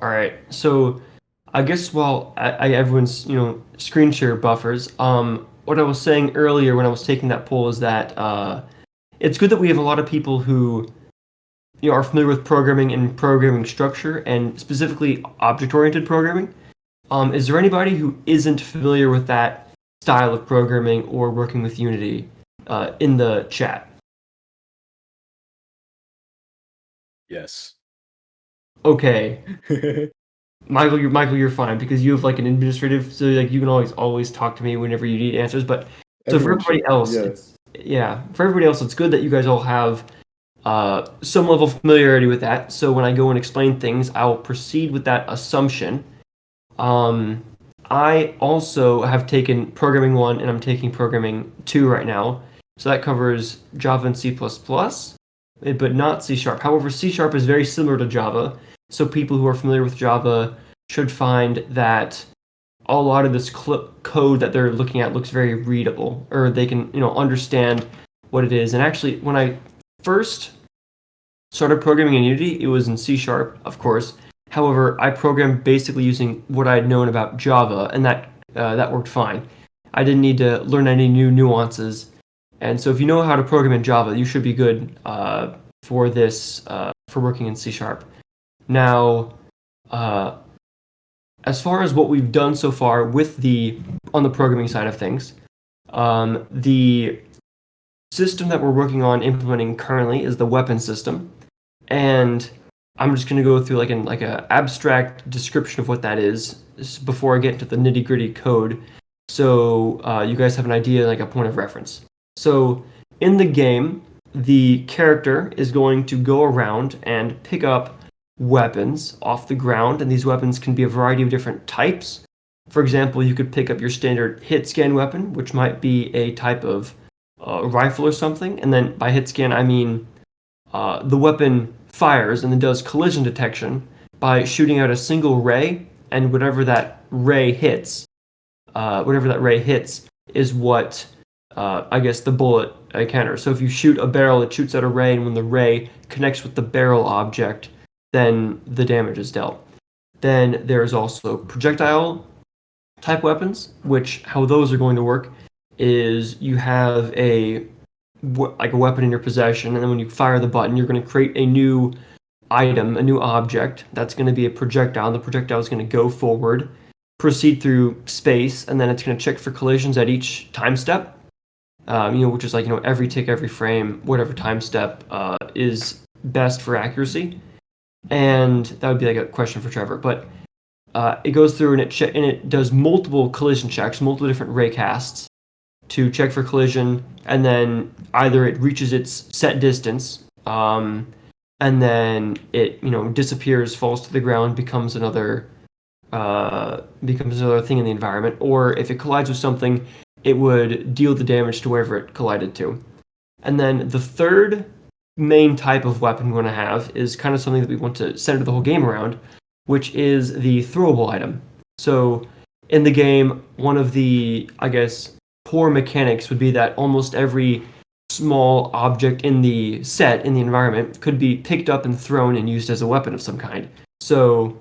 All right. So I guess while everyone's screen share buffers, what I was saying earlier when I was taking that poll is that it's good that we have a lot of people who are familiar with programming and programming structure and specifically object-oriented programming. Is there anybody who isn't familiar with that style of programming or working with Unity in the chat? Yes. Okay. Michael, you're fine because you have like an administrative, so like you can always talk to me whenever you need answers. But so for Everyone everybody should. else, Yeah. it's good that you guys all have some level of familiarity with that. So when I go and explain things, I'll proceed with that assumption. Um, I also have taken programming 1 and I'm taking programming 2 right now. So that covers Java and C++, but not C Sharp. However, C Sharp is very similar to Java. So people who are familiar with Java should find that a lot of this code that they're looking at looks very readable, or they can, understand what it is. And actually, when I first started programming in Unity, it was in C Sharp, of course. However, I programmed basically using what I had known about Java, and that worked fine. I didn't need to learn any new nuances. And so, if you know how to program in Java, you should be good for this for working in C Sharp. Now, uh, as far as what we've done so far with on the programming side of things, the system that we're working on implementing currently is the weapon system, and I'm just going to go through like a abstract description of what that is before I get into the nitty gritty code, so you guys have an idea, like a point of reference. So in the game, the character is going to go around and pick up weapons off the ground, and these weapons can be a variety of different types. For example, you could pick up your standard hit scan weapon, which might be a type of rifle or something, and then by hit scan I mean the weapon fires and then does collision detection by shooting out a single ray, and whatever that ray hits is what I guess the bullet encounters. So if you shoot a barrel, it shoots out a ray, and when the ray connects with the barrel object, then the damage is dealt. Then there's also projectile type weapons, which how those are going to work is you have a weapon in your possession, and then when you fire the button, you're going to create a new item, a new object that's going to be a projectile. And the projectile is going to go forward, proceed through space, and then it's going to check for collisions at each time step. Which is like every tick, every frame, whatever time step is best for accuracy. And that would be like a question for Trevor, but it goes through and it does multiple collision checks, multiple different ray casts to check for collision, and then either it reaches its set distance, and then it disappears, falls to the ground, becomes another thing in the environment, or if it collides with something, it would deal the damage to wherever it collided to. And then the third main type of weapon we want to have is kind of something that we want to center the whole game around, which is the throwable item. So in the game, one of the, I guess, core mechanics would be that almost every small object in the set, in the environment, could be picked up and thrown and used as a weapon of some kind. So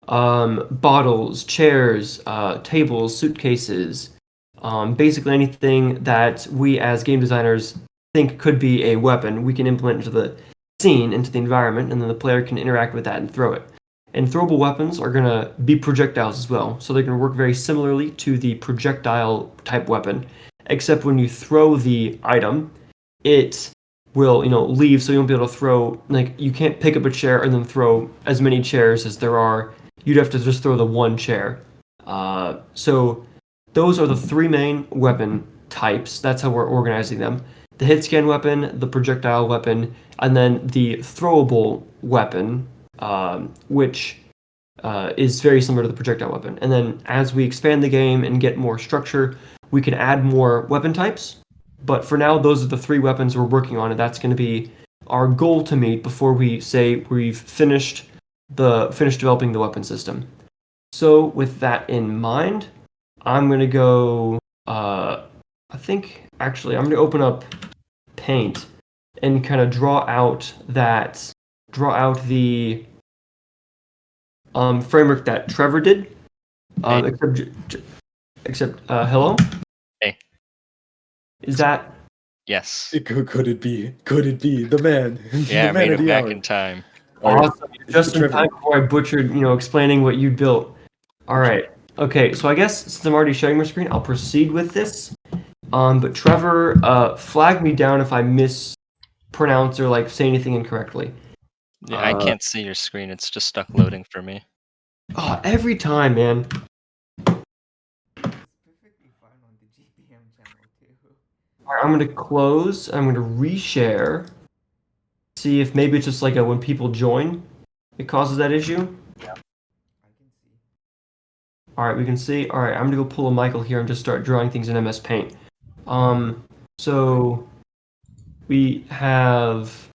bottles, chairs, tables, suitcases, basically anything that we as game designers think could be a weapon, we can implement into the scene, into the environment, and then the player can interact with that and throw it. And throwable weapons are going to be projectiles as well, so they're going to work very similarly to the projectile type weapon, except when you throw the item, it will leave, so you won't be able to throw, like, you can't pick up a chair and then throw as many chairs as there are. You'd have to just throw the one chair. So those are the three main weapon types. That's how we're organizing them: the hit scan weapon, the projectile weapon, and then the throwable weapon, which is very similar to the projectile weapon. And then as we expand the game and get more structure, we can add more weapon types. But for now, those are the three weapons we're working on, and that's going to be our goal to meet before we say we've finished developing the weapon system. So with that in mind, I'm going to go, I think, actually, I'm going to open up Paint and kind of draw out the framework that Trevor did. Hey. Except hello? Hey. Is that? Yes. Could it be? Could it be the man? Yeah, The I man made of it the back hour. in time. Awesome. Just in Trevor. time before I butchered, explaining what you built. All right. Okay, so I guess since I'm already sharing my screen, I'll proceed with this. But Trevor, flag me down if I mispronounce or like say anything incorrectly. Yeah, I can't see your screen. It's just stuck loading for me. Oh, every time, man. Perfectly fine on the GBM channel too. All right, I'm gonna close. I'm gonna reshare. See if maybe it's just like when people join, it causes that issue. I can see. All right, we can see. All right, I'm gonna go pull a Michael here and just start drawing things in MS Paint. So we have.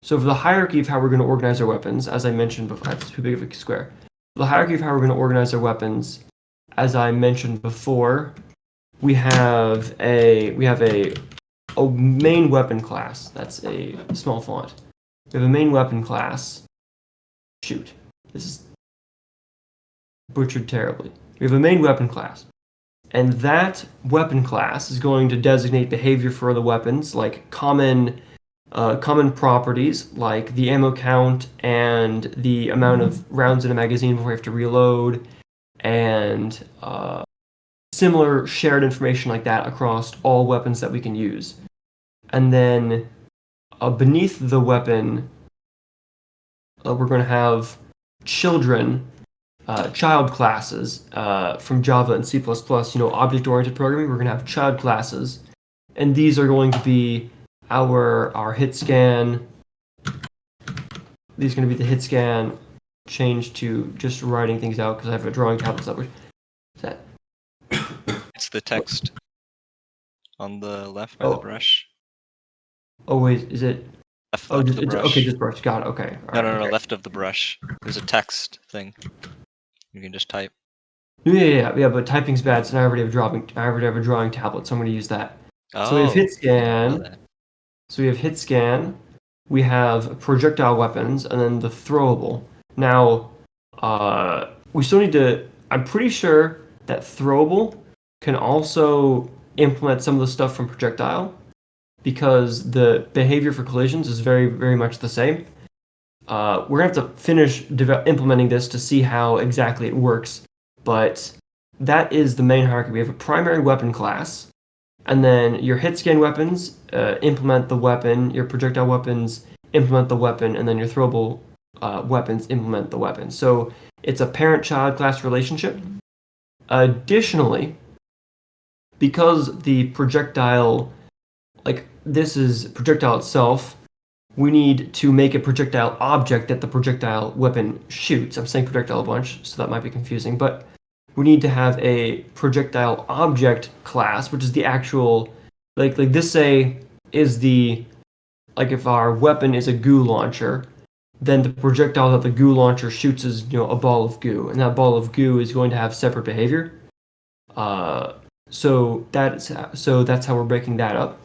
So for the hierarchy of how we're going to organize our weapons, as I mentioned before, that's too big of a square. The hierarchy of how we're going to organize our weapons, as I mentioned before, we have a main weapon class. That's a small font. We have a main weapon class. Shoot, this is butchered terribly. We have a main weapon class, and that weapon class is going to designate behavior for the weapons, like common properties like the ammo count and the amount of rounds in a magazine before you have to reload, and similar shared information like that across all weapons that we can use. And then beneath the weapon, we're going to have child classes from Java and C++, object-oriented programming. We're going to have child classes, and these are going to be our hit scan. These are going to be the hit scan changed to just writing things out because I have a drawing tablet. Is that? It's the text on the left by the brush. Oh wait, is it? Left Oh, of the brush. okay, just brush. Got it. Okay. No, Okay. left of the brush. There's a text thing. You can just type. Yeah. But typing's bad, so now I already have a drawing tablet, so I'm going to use that. Oh. So we have hit scan. We have projectile weapons, and then the throwable. Now, we still need to. I'm pretty sure that throwable can also implement some of the stuff from projectile, because the behavior for collisions is very, very much the same. We're gonna have to finish implementing this to see how exactly it works, but that is the main hierarchy. We have a primary weapon class, and then your hit scan weapons implement the weapon, your projectile weapons implement the weapon, and then your throwable weapons implement the weapon. So it's a parent-child class relationship. Additionally, because the projectile, this is projectile itself, we need to make a projectile object that the projectile weapon shoots. I'm saying projectile a bunch, so that might be confusing, but we need to have a projectile object class, which is the actual, like this is the, if our weapon is a goo launcher, then the projectile that the goo launcher shoots is a ball of goo, and that ball of goo is going to have separate behavior. So that's how we're breaking that up.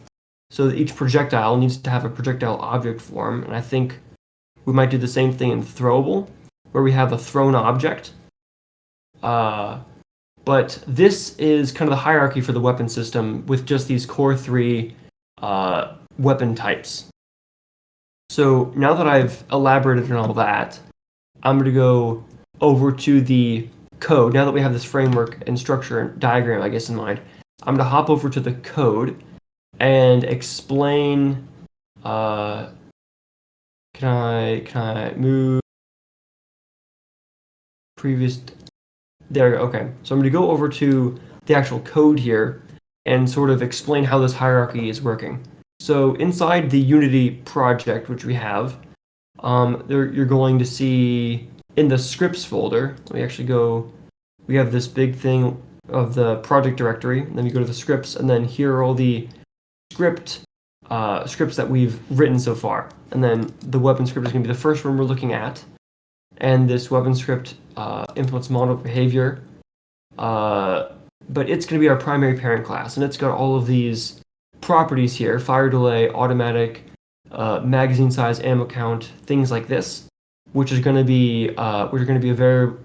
So each projectile needs to have a projectile object form, and I think we might do the same thing in throwable, where we have a thrown object. But this is kind of the hierarchy for the weapon system with just these core 3 weapon types. So now that I've elaborated on all that, I'm going to go over to the code. Now that we have this framework and structure and diagram, I guess, in mind, I'm going to hop over to the code and explain. Can I move previous? There we go. Okay, so I'm going to go over to the actual code here and sort of explain how this hierarchy is working. So inside the Unity project, which we have, you're going to see in the scripts folder. Let me actually go. We have this big thing of the project directory, and then you go to the scripts, and then here are all the scripts that we've written so far. And then the weapon script is going to be the first one we're looking at. And this weapon script implements model behavior, but it's going to be our primary parent class, and it's got all of these properties here: fire delay, automatic, magazine size, ammo count, things like this. which is going to be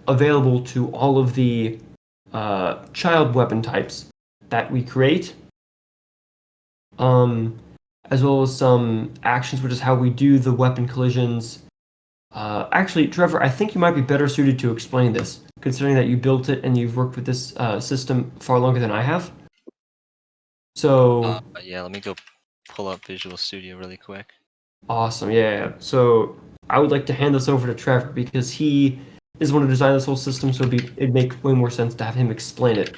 available to all of the child weapon types that we create, as well as some actions, which is how we do the weapon collisions. Actually, Trevor, I think you might be better suited to explain this, considering that you built it and you've worked with this system far longer than I have. So Yeah, let me go pull up Visual Studio really quick. awesome, yeah. So I would like to hand this over to Trevor because he is the one who designed this whole system. So it'd make way more sense to have him explain it.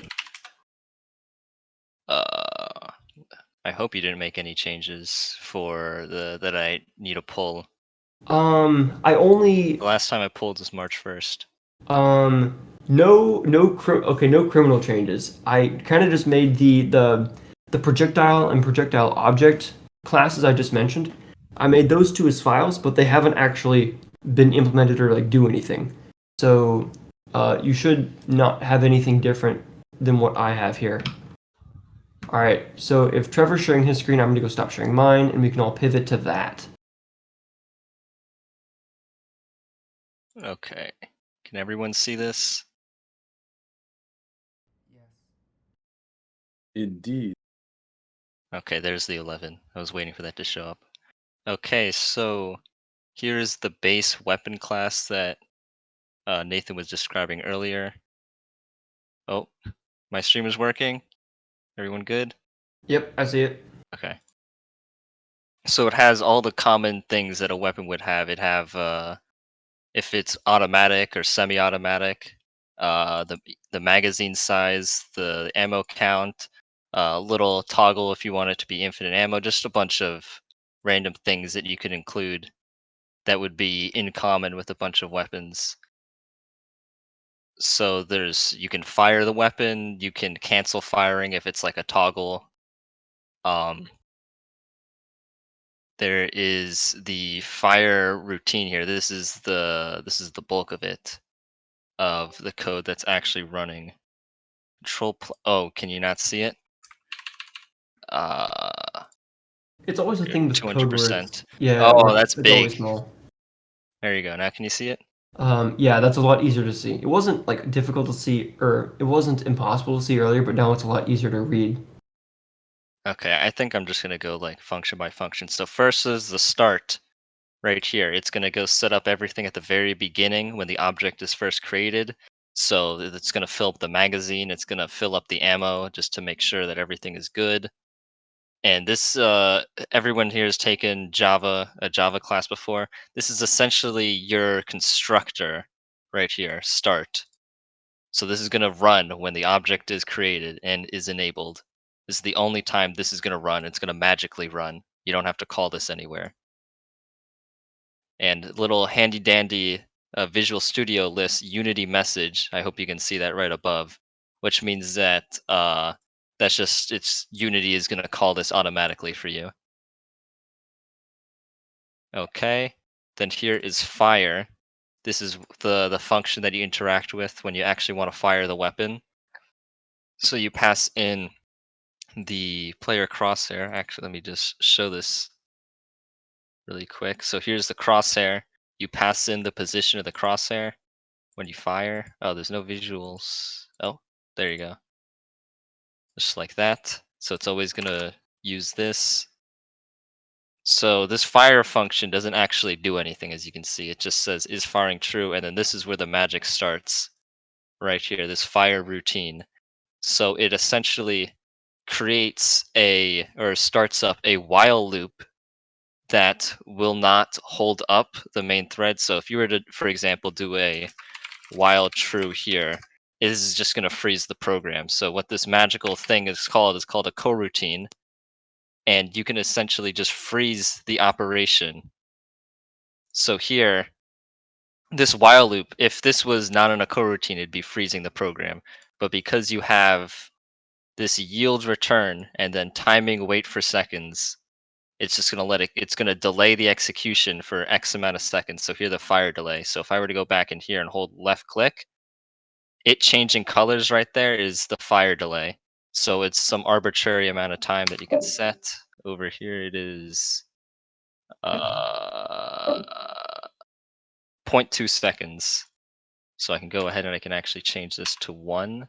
I hope you didn't make any changes for that I need to pull. I only The last time I pulled was March 1st. no criminal changes. I kind of just made the projectile and projectile object classes I just mentioned. I made those two as files, but they haven't actually been implemented or like do anything. So you should not have anything different than what I have here. All right. So if Trevor's sharing his screen, I'm going to go stop sharing mine, and we can all pivot to that. Okay. Can everyone see this? Yes. Indeed. Okay, there's the 11. I was waiting for that to show up. Okay, so here's the base weapon class that Nathan was describing earlier. Oh, my stream is working. Everyone good? Yep, I see it. Okay. So it has all the common things that a weapon would have. It have if it's automatic or semi-automatic, the magazine size, the ammo count, little toggle if you want it to be infinite ammo, just a bunch of random things that you could include that would be in common with a bunch of weapons. So you can fire the weapon, you can cancel firing if it's like a toggle. There is the fire routine here. This is the bulk of it, of the code that's actually running. Oh, can you not see it? It's always a thing with code where it's 200%. where Oh, that's it's always big. small. There you go. Now can you see it? Yeah, that's a lot easier to see. It wasn't like difficult to see, or it wasn't impossible to see earlier, but now it's a lot easier to read. Okay, I think I'm just gonna go like function by function. So first is the start right here. It's gonna go set up everything at the very beginning when the object is first created. So it's gonna fill up the magazine. It's gonna fill up the ammo just to make sure that everything is good. And this, everyone here has taken a Java class before. This is essentially your constructor right here, start. So this is going to run when the object is created and is enabled. This is the only time this is going to run. It's going to magically run. You don't have to call this anywhere. And little handy dandy Visual Studio lists Unity message. I hope you can see that right above, which means that it's Unity is going to call this automatically for you. Okay. Then here is fire. This is the function that you interact with when you actually want to fire the weapon. So you pass in the player crosshair. Actually, let me just show this really quick. So here's the crosshair. You pass in the position of the crosshair when you fire. Oh, there's no visuals. Oh, there you go. Just like that. So it's always going to use this. So this fire function doesn't actually do anything, as you can see. It just says is firing true, and then this is where the magic starts. Right here, this fire routine. So it essentially starts up a while loop that will not hold up the main thread. So if you were to, for example, do a while true here, it is just going to freeze the program. So what this magical thing is called a coroutine, and you can essentially just freeze the operation. So here, this while loop, if this was not in a coroutine, it'd be freezing the program. But because you have this yield return and then timing wait for seconds, it's just going to it's going to delay the execution for X amount of seconds. So here the fire delay. So if I were to go back in here and hold left click, it changing colors right there is the fire delay. So it's some arbitrary amount of time that you can set. Over here it is uh 0.2 seconds. So I can go ahead and I can actually change this to 1.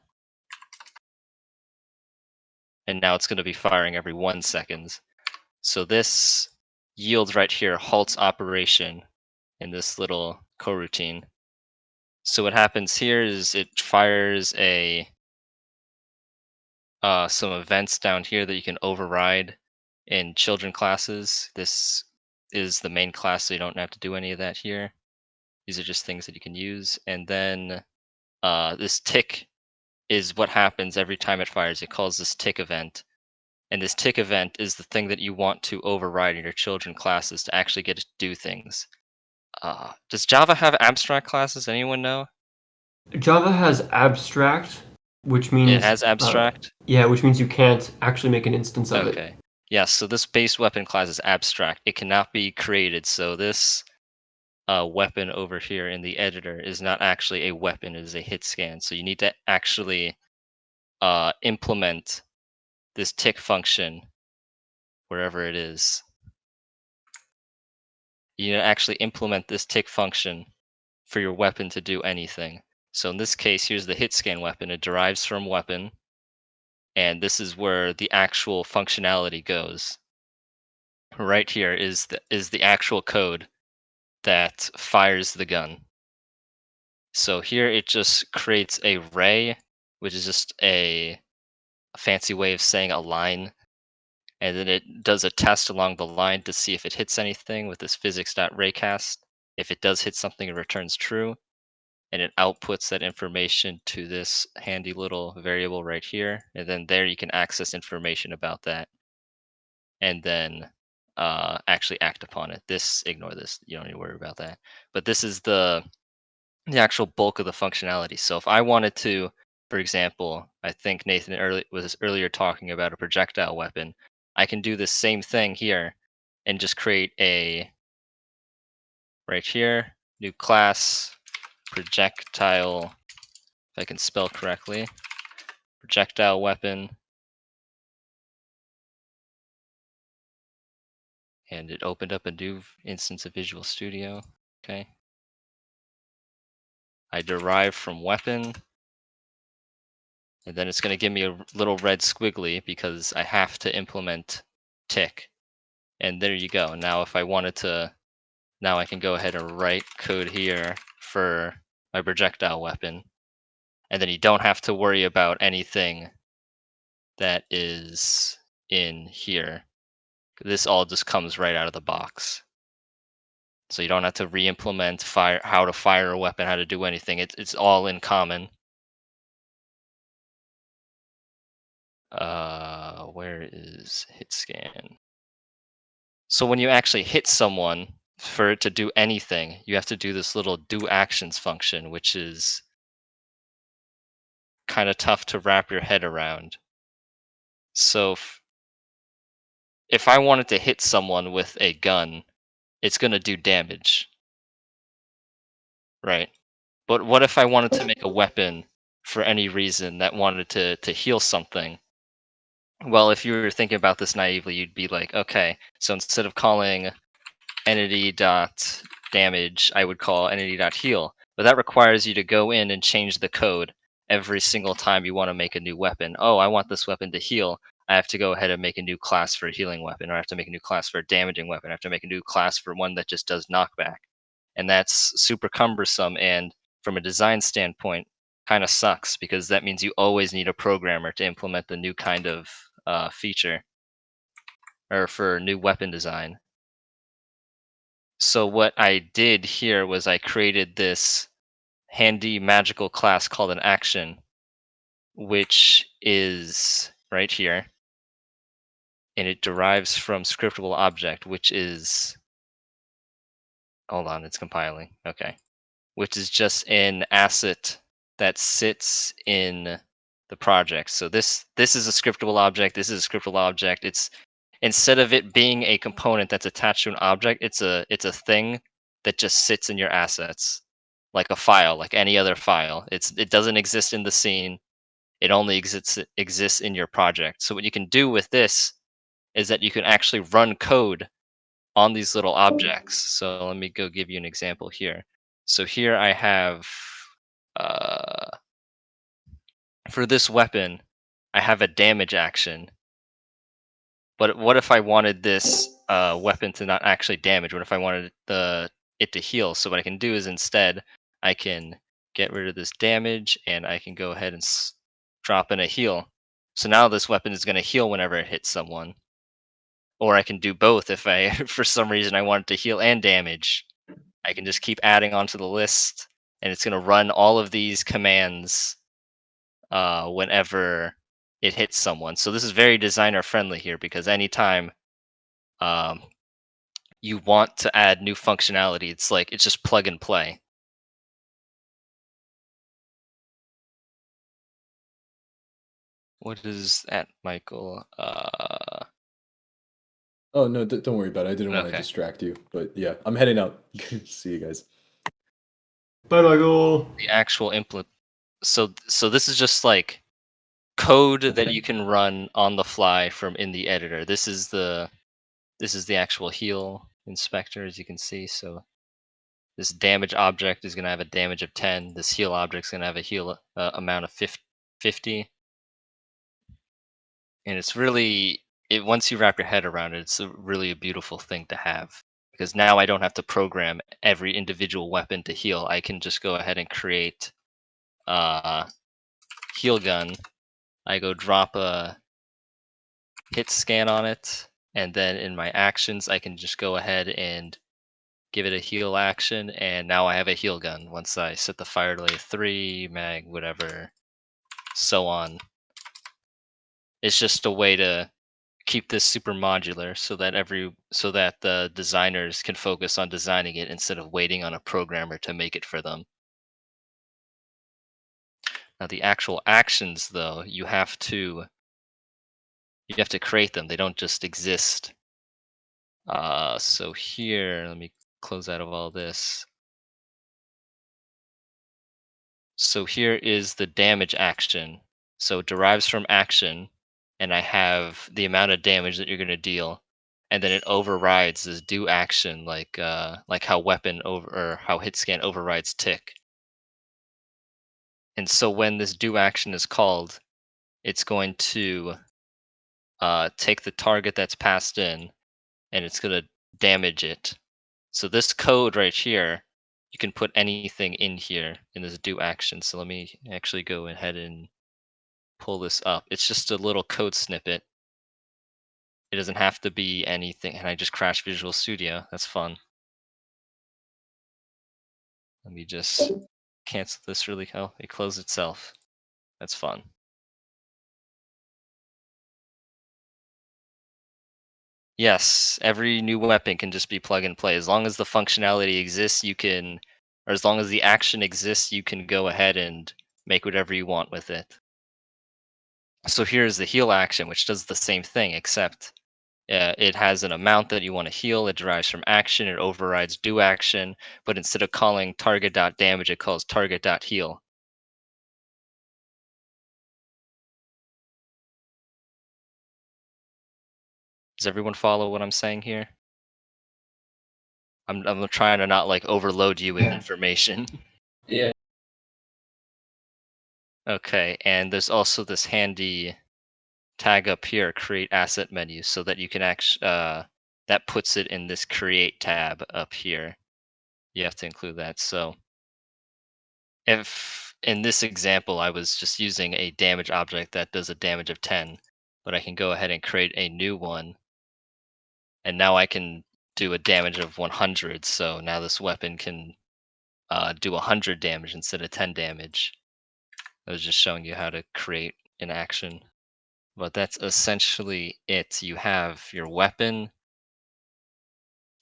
And now it's going to be firing every 1 second. So this yield right here halts operation in this little coroutine. So what happens here is it fires some events down here that you can override in children classes. This is the main class, so you don't have to do any of that here. These are just things that you can use. And then this tick is what happens every time it fires. It calls this tick event. And this tick event is the thing that you want to override in your children classes to actually get it to do things. Does Java have abstract classes? Anyone know? Java has abstract, which means It has abstract. yeah, which means you can't actually make an instance of it. Okay. Yeah, so this base weapon class is abstract. It cannot be created. So this weapon over here in the editor is not actually a weapon, it is a hit scan. So you need to actually implement this tick function wherever it is. You need to actually implement this tick function for your weapon to do anything. So in this case, here's the hit scan weapon. It derives from weapon, and this is where the actual functionality goes. Right here is the actual code that fires the gun. So here it just creates a ray, which is just a fancy way of saying a line, and then it does a test along the line to see if it hits anything with this physics.raycast. If it does hit something, it returns true, and it outputs that information to this handy little variable right here, and then there you can access information about that, and then actually act upon it. Ignore this, you don't need to worry about that. But this is the actual bulk of the functionality. So if I wanted to, for example, I think Nathan was earlier talking about a projectile weapon, I can do the same thing here and just create a, right here, new class, projectile, if I can spell correctly, projectile weapon, and it opened up a new instance of Visual Studio. Okay. I derive from weapon, and then it's going to give me a little red squiggly because I have to implement tick. And there you go. Now if I wanted to, now I can go ahead and write code here for my projectile weapon. And then you don't have to worry about anything that is in here. This all just comes right out of the box. So you don't have to re-implement how to fire a weapon, how to do anything. It's all in common. Where is hit scan? So when you actually hit someone, for it to do anything, you have to do this little do actions function, which is kind of tough to wrap your head around. So if I wanted to hit someone with a gun, it's going to do damage. Right? But what if I wanted to make a weapon for any reason that wanted to heal something? Well, if you were thinking about this naively, you'd be like, okay, so instead of calling entity.damage, I would call entity.heal. But that requires you to go in and change the code every single time you want to make a new weapon. Oh, I want this weapon to heal. I have to go ahead and make a new class for a healing weapon, or I have to make a new class for a damaging weapon. I have to make a new class for one that just does knockback. And that's super cumbersome, and from a design standpoint, kind of sucks because that means you always need a programmer to implement the new kind of feature or for new weapon design. So what I did here was I created this handy magical class called an action, which is right here, and it derives from scriptable object, which is, hold on, it's compiling. Okay. Which is just an asset that sits in the project. So this is a scriptable object, this is a scriptable object. It's, instead of it being a component that's attached to an object, it's a thing that just sits in your assets, like a file, like any other file. It doesn't exist in the scene. It only exists in your project. So what you can do with this is that you can actually run code on these little objects. So let me go give you an example here. So here I have, for this weapon, I have a damage action. But what if I wanted this weapon to not actually damage? What if I wanted it to heal? So what I can do is instead, I can get rid of this damage, and I can go ahead and drop in a heal. So now this weapon is going to heal whenever it hits someone. Or I can do both if I, for some reason, I want it to heal and damage. I can just keep adding onto the list, and it's going to run all of these commands whenever it hits someone. So this is very designer friendly here, because anytime um, you want to add new functionality, it's just plug and play. What is that, Michael? Oh no, don't worry about it. I didn't want to Okay. distract you, but yeah, I'm heading out. See you guys. Bye, Michael. The actual implement. So this is just like code that you can run on the fly from in the editor. This is the actual heal inspector, as you can see. So this damage object is going to have a damage of 10. This heal object is going to have a heal amount of 50. And it's really, once you wrap your head around it, it's really a beautiful thing to have, because now I don't have to program every individual weapon to heal. I can just go ahead and create a heal gun. I go drop a hit scan on it, and then in my actions I can just go ahead and give it a heal action, and now I have a heal gun once I set the fire delay 3 mag whatever, so on. It's just a way to keep this super modular, so that the designers can focus on designing it instead of waiting on a programmer to make it for them. Now the actual actions, though, you have to create them. They don't just exist. So here, let me close out of all this. So here is the damage action. So it derives from action, and I have the amount of damage that you're going to deal, and then it overrides this do action, like how weapon over or how hit scan overrides tick. And so when this do action is called, it's going to take the target that's passed in, and it's going to damage it. So this code right here, you can put anything in here in this do action. So let me actually go ahead and pull this up. It's just a little code snippet. It doesn't have to be anything. And I just crashed Visual Studio. That's fun. Let me just cancel this really. Oh, it closed itself. That's fun. Yes, every new weapon can just be plug and play. As long as the functionality exists, or as long as the action exists, you can go ahead and make whatever you want with it. So here's the heal action, which does the same thing, except it has an amount that you want to heal. It derives from action. It overrides do action, but instead of calling target.damage, it calls target.heal. Does everyone follow what I'm saying here? I'm trying to not like overload you with information. Yeah. Okay, and there's also this handy tag up here, create asset menu, so that you can actually that puts it in this create tab up here. You have to include that. So if in this example I was just using a damage object that does a damage of 10, but I can go ahead and create a new one, and now I can do a damage of 100. So now this weapon can do 100 damage instead of 10 damage. I was just showing you how to create an action. But that's essentially it. You have your weapon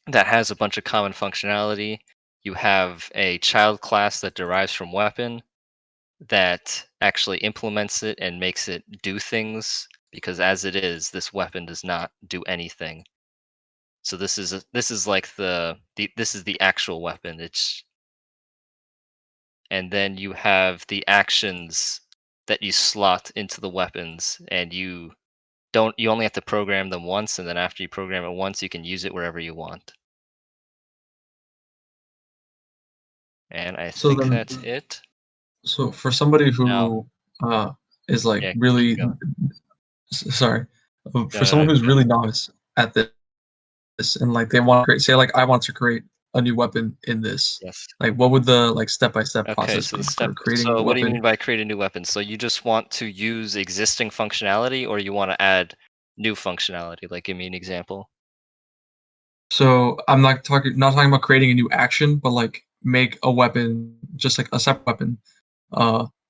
that has a bunch of common functionality. You have a child class that derives from weapon that actually implements it and makes it do things, because as it is, this weapon does not do anything. So this is like this is the actual weapon. And then you have the actions that you slot into the weapons, and you only have to program them once, and then after you program it once, you can use it wherever you want. And I So think then, that's it. so for somebody No. who is like Yeah, keep really going. sorry, for No, someone who's go really ahead. novice at this and like they want to create, say like I want to create a new weapon in this, Yes. like what would the like step-by-step Okay, process so be the for step. creating a So new what do you mean weapon? by create a new weapon? So you just want to use existing functionality, or you want to add new functionality? Like, give me an example. So I'm not talking about creating a new action, but like make a weapon, just like a separate weapon.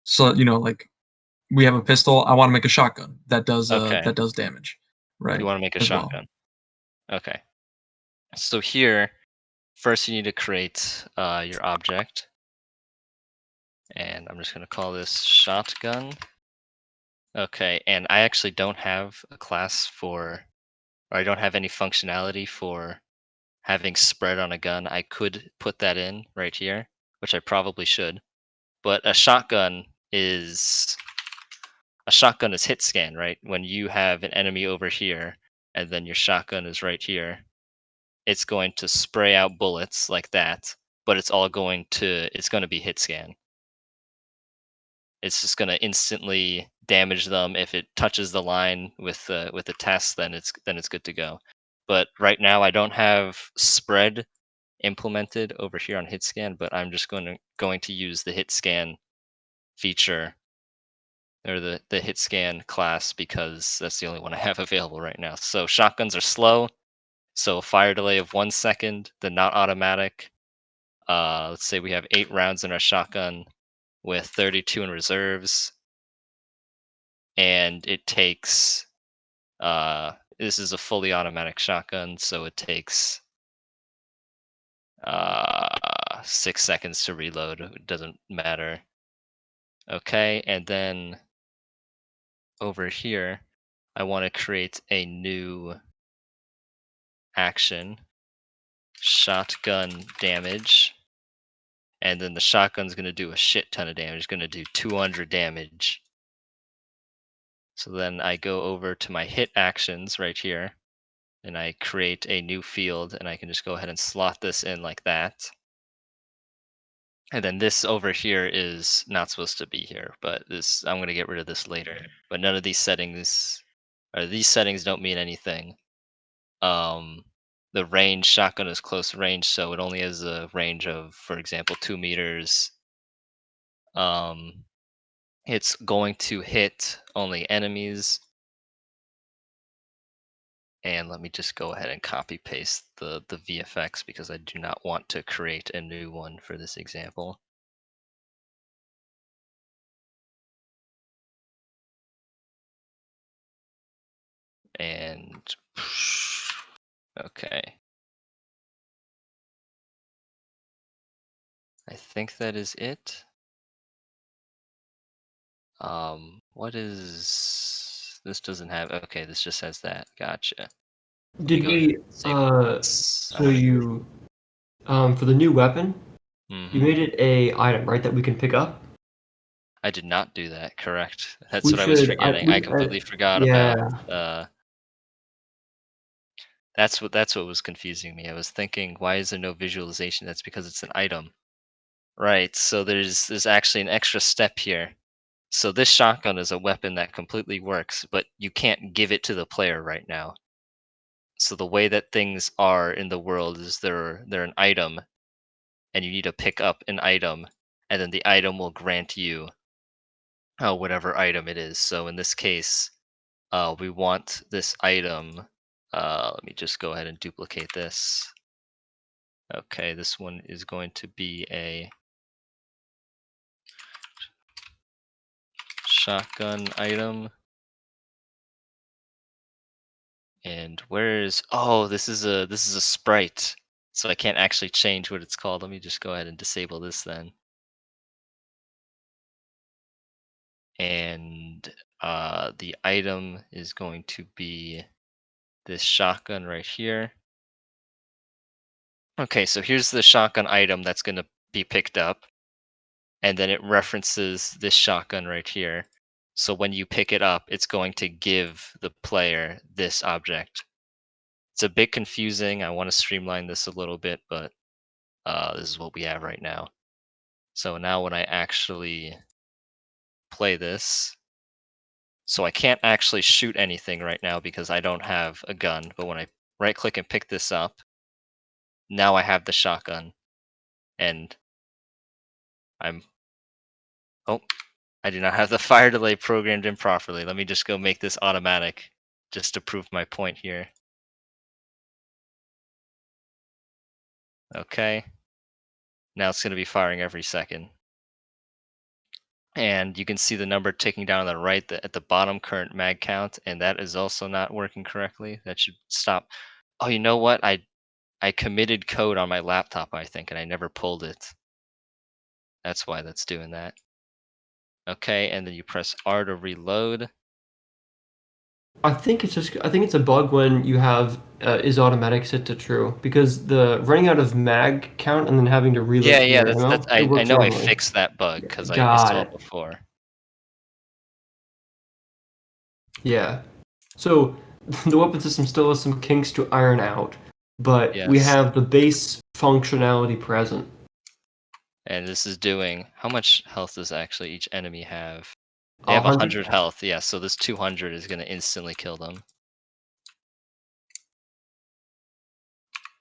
So like we have a pistol. I want to make a shotgun Okay, that does damage, you right? want to make a As well. shotgun. Okay. So here, first you need to create your object, and I'm just going to call this shotgun. Okay, and I actually don't have a class for, or I don't have any functionality for having spread on a gun. I could put that in right here, which I probably should. But a shotgun is hit scan, right? When you have an enemy over here and then your shotgun is right here, it's going to spray out bullets like that, but it's going to be hit scan. It's just going to instantly damage them. If it touches the line with the test, then it's good to go. But right now I don't have spread implemented over here on hit scan, but I'm just going to use the hit scan feature, or the hit scan class, because that's the only one I have available right now. So shotguns are slow, so a fire delay of 1 second, then not automatic. Let's say we have 8 rounds in our shotgun with 32 in reserves, and it takes this is a fully automatic shotgun, so it takes 6 seconds to reload. It doesn't matter. Okay, and then over here, I want to create a new action, shotgun damage, and then the shotgun's going to do a shit ton of damage. It's going to do 200 damage. So then I go over to my hit actions right here, and I create a new field, and I can just go ahead and slot this in like that. And then this over here is not supposed to be here, but this, I'm going to get rid of this later. But none of these settings don't mean anything. The range, shotgun is close range, so it only has a range of, for example, 2 meters. It's going to hit only enemies. And let me just go ahead and copy paste the VFX, because I do not want to create a new one for this example. And okay. I think that is it. What is this? Doesn't have, okay, this just has that. Gotcha. Let me Did go ahead we and disable this. I so want to. you for the new weapon, you Hmm. made it a item, right, that we can pick up? I did not do that. Correct. That's We what I was should forgetting. I completely forgot yeah. about. That's what was confusing me. I was thinking, why is there no visualization? That's because it's an item. Right. So there's actually an extra step here. So this shotgun is a weapon that completely works, but you can't give it to the player right now. So the way that things are in the world is they're an item, and you need to pick up an item, and then the item will grant you whatever item it is. So in this case, we want this item. Let me just go ahead and duplicate this. Okay, this one is going to be a shotgun item. And where is, oh, this is a sprite. So I can't actually change what it's called. Let me just go ahead and disable this then. And the item is going to be this shotgun right here. Okay, so here's the shotgun item that's going to be picked up, and then it references this shotgun right here. So when you pick it up, it's going to give the player this object. It's a bit confusing. I want to streamline this a little bit, but this is what we have right now. So now when I actually play this, so I can't actually shoot anything right now because I don't have a gun, but when I right click and pick this up, now I have the shotgun, and I'm, oh, I do not have the fire delay programmed in properly. Let me just go make this automatic just to prove my point here. Okay. Now it's going to be firing every second. And you can see the number ticking down on the right at the bottom, current mag count, and that is also not working correctly. That should stop. Oh, you know what? I committed code on my laptop, I think, and I never pulled it. That's why that's doing that. Okay, and then you press R to reload. I think it's a bug when you have is automatic set to true, because the running out of mag count and then having to reload Yeah, from yeah, your ammo, that's it I works know I normally. fixed that bug because I Got saw it it. before. Yeah. So the weapon system still has some kinks to iron out, but we Yes. have the base functionality present. And this is doing, how much health does actually each enemy have? They have 100 health, yeah, so this 200 is going to instantly kill them.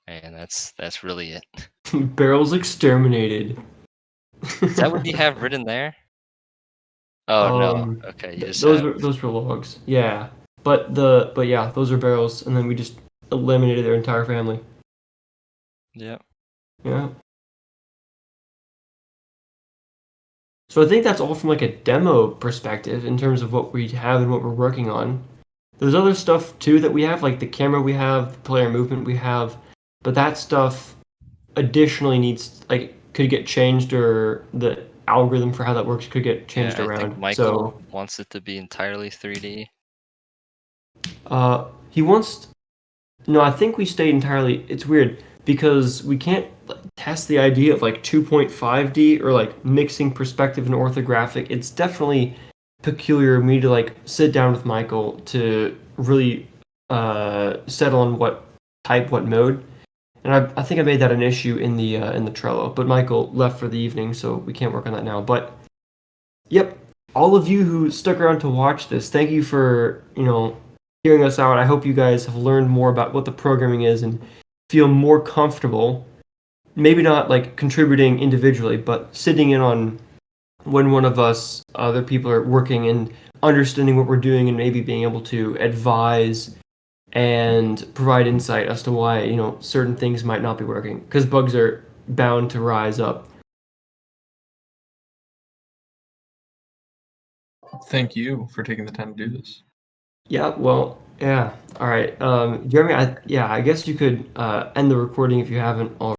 And that's really it. Barrels exterminated. Is that what you have written there? Oh no. Okay, you just have. Those were logs. Yeah. But yeah, those are barrels, and then we just eliminated their entire family. Yep. Yeah. So I think that's all from like a demo perspective in terms of what we have and what we're working on. There's other stuff too that we have, like the camera we have, the player movement we have, but that stuff additionally needs could get changed, or the algorithm for how that works could get changed Yeah, I around. think Michael wants it to be entirely 3D. He wants. No, I think we stayed entirely. It's weird because we can't test the idea of like 2.5D or like mixing perspective and orthographic. It's definitely peculiar of me to like sit down with Michael to really settle on what type, what mode. And I think I made that an issue in the Trello, but Michael left for the evening, so we can't work on that now. But yep, all of you who stuck around to watch this, thank you for hearing us out. I hope you guys have learned more about what the programming is and feel more comfortable. Maybe not like contributing individually, but sitting in on when one of us, other people are working and understanding what we're doing and maybe being able to advise and provide insight as to why certain things might not be working, because bugs are bound to rise up. Thank you for taking the time to do this. Yeah, well, yeah. All right. Jeremy, I guess you could end the recording if you haven't already.